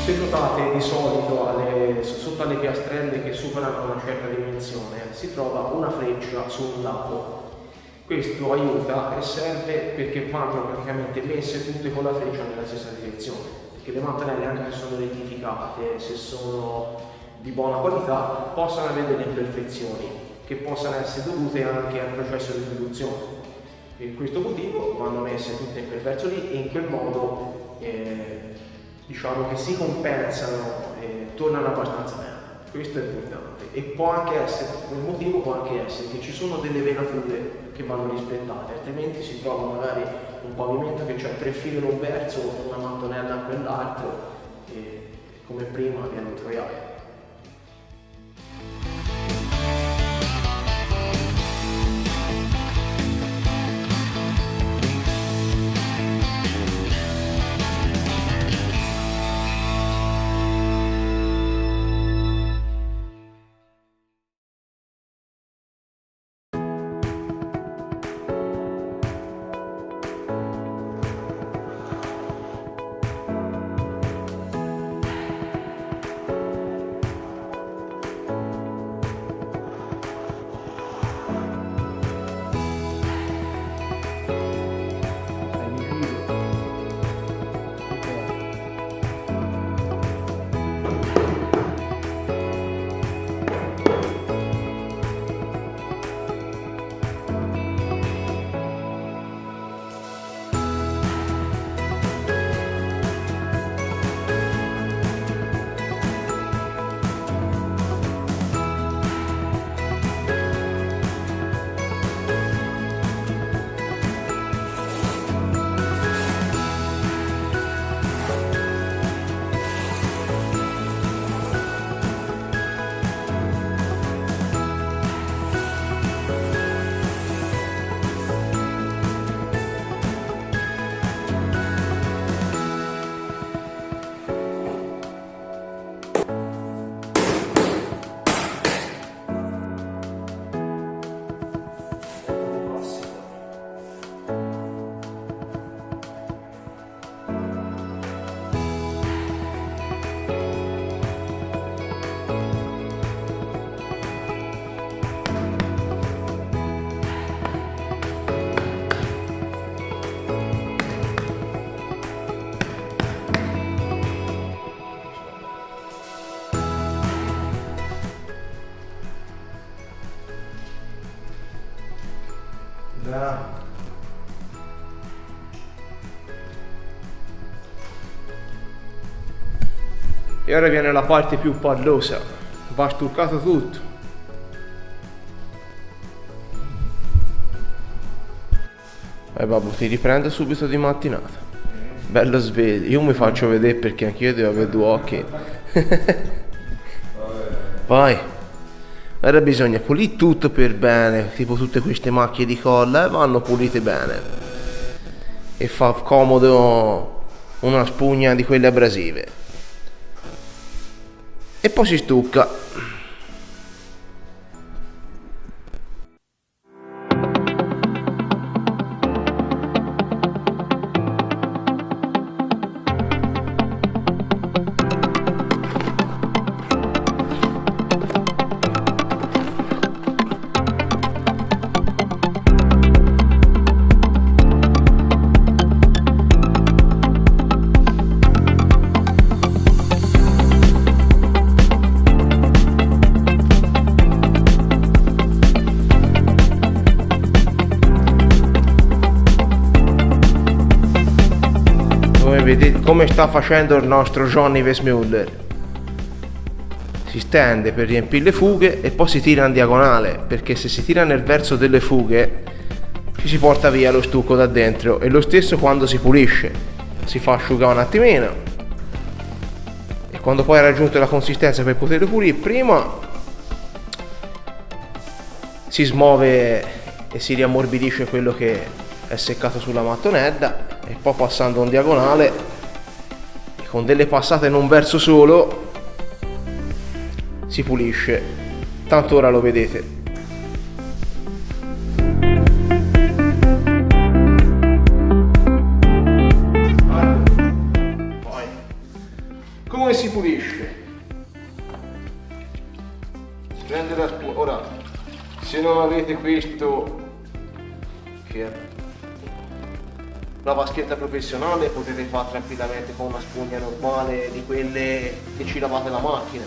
se notate di solito sotto alle piastrelle che superano una certa dimensione si trova una freccia su un lato. Questo aiuta e serve perché vanno praticamente messe tutte con la freccia nella stessa direzione, perché le mattonelle, anche se sono rettificate, se sono di buona qualità, possono avere delle imperfezioni che possano essere dovute anche al processo di produzione. Per questo motivo vanno messe tutte in quel verso lì e in quel modo diciamo che si compensano e tornano abbastanza bene. Questo è importante. E può anche essere, il motivo può anche essere che ci sono delle venature che vanno rispettate, altrimenti si trova magari un pavimento che c'è 3 fili in un verso, una mattonella in quell'altro e come prima viene un troiaio. E ora viene la parte più pallosa, va stuccato tutto. Babbo, ti riprendo subito di mattinata. Bello sveglio, io mi faccio vedere perché anch'io devo avere 2 occhi. Poi, ora bisogna pulire tutto per bene, tipo tutte queste macchie di colla vanno pulite bene. E fa comodo una spugna di quelle abrasive. E poi si stucca. Vedete come sta facendo il nostro Johnny Weissmuller. Si stende per riempire le fughe e poi si tira in diagonale, perché se si tira nel verso delle fughe ci si porta via lo stucco da dentro. E lo stesso quando si pulisce, si fa asciugare un attimino e quando poi ha raggiunto la consistenza per poterlo pulire, prima si smuove e si riammorbidisce quello che è seccato sulla mattonella e poi passando un diagonale e con delle passate in un verso solo si pulisce. Tanto ora lo vedete. Poi Come si pulisce? Prende la spugna. Ora, se non avete questo, che è una vaschetta professionale, potete fare tranquillamente con una spugna normale di quelle che ci lavate la macchina,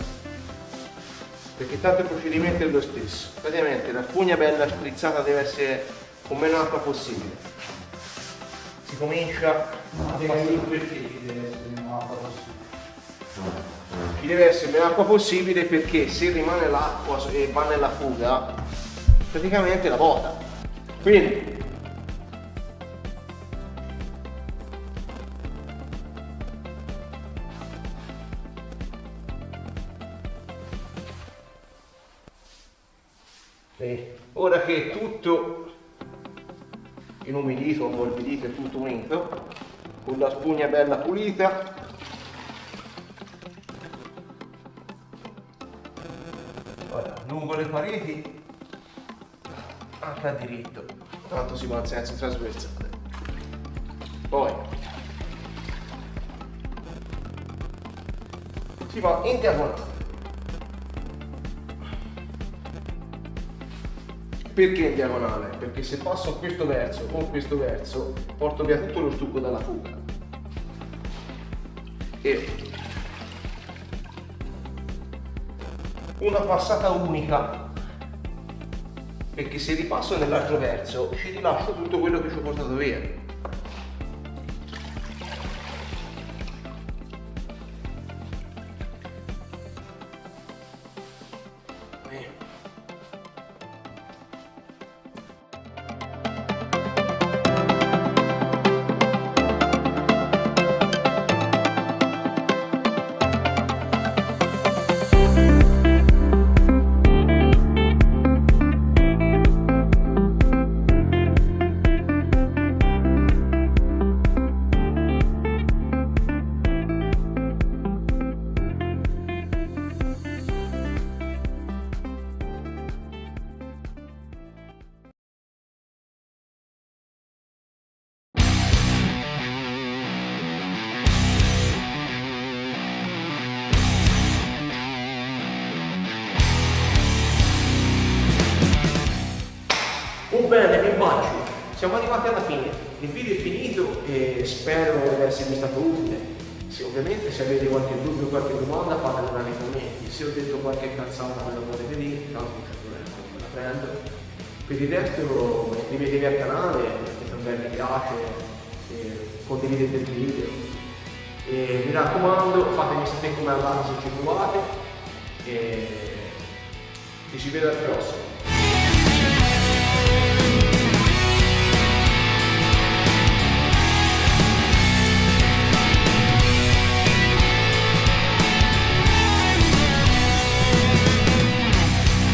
perché tanto il procedimento è lo stesso. Praticamente la spugna bella sprizzata deve essere con meno acqua possibile. Si comincia a ci deve essere meno acqua possibile, perché se rimane l'acqua e va nella fuga praticamente la bota. Quindi ora che è tutto inumidito, ammorbidito e tutto unito, con la spugna bella pulita, ora lungo le pareti anche a diritto, tanto si va in senso trasversale. Poi si va in diagonale. Perché in diagonale? Perché se passo questo verso con questo verso porto via tutto lo stucco dalla fuga. E una passata unica, perché se ripasso nell'altro verso ci rilascio tutto quello che ci ho portato via. Bene, mi bacio. Siamo arrivati alla fine. Il video è finito e spero di esservi stato utile. Ovviamente se avete qualche dubbio o qualche domanda fatemela nei commenti. Se ho detto qualche cazzata me lo potete dire, tanto non c'è problema, me la prendo. Per il resto iscrivetevi al canale, mettete un bel mi piace, condividete il video. E mi raccomando, fatemi sapere come andate, se ci trovate e ci vedo al prossimo.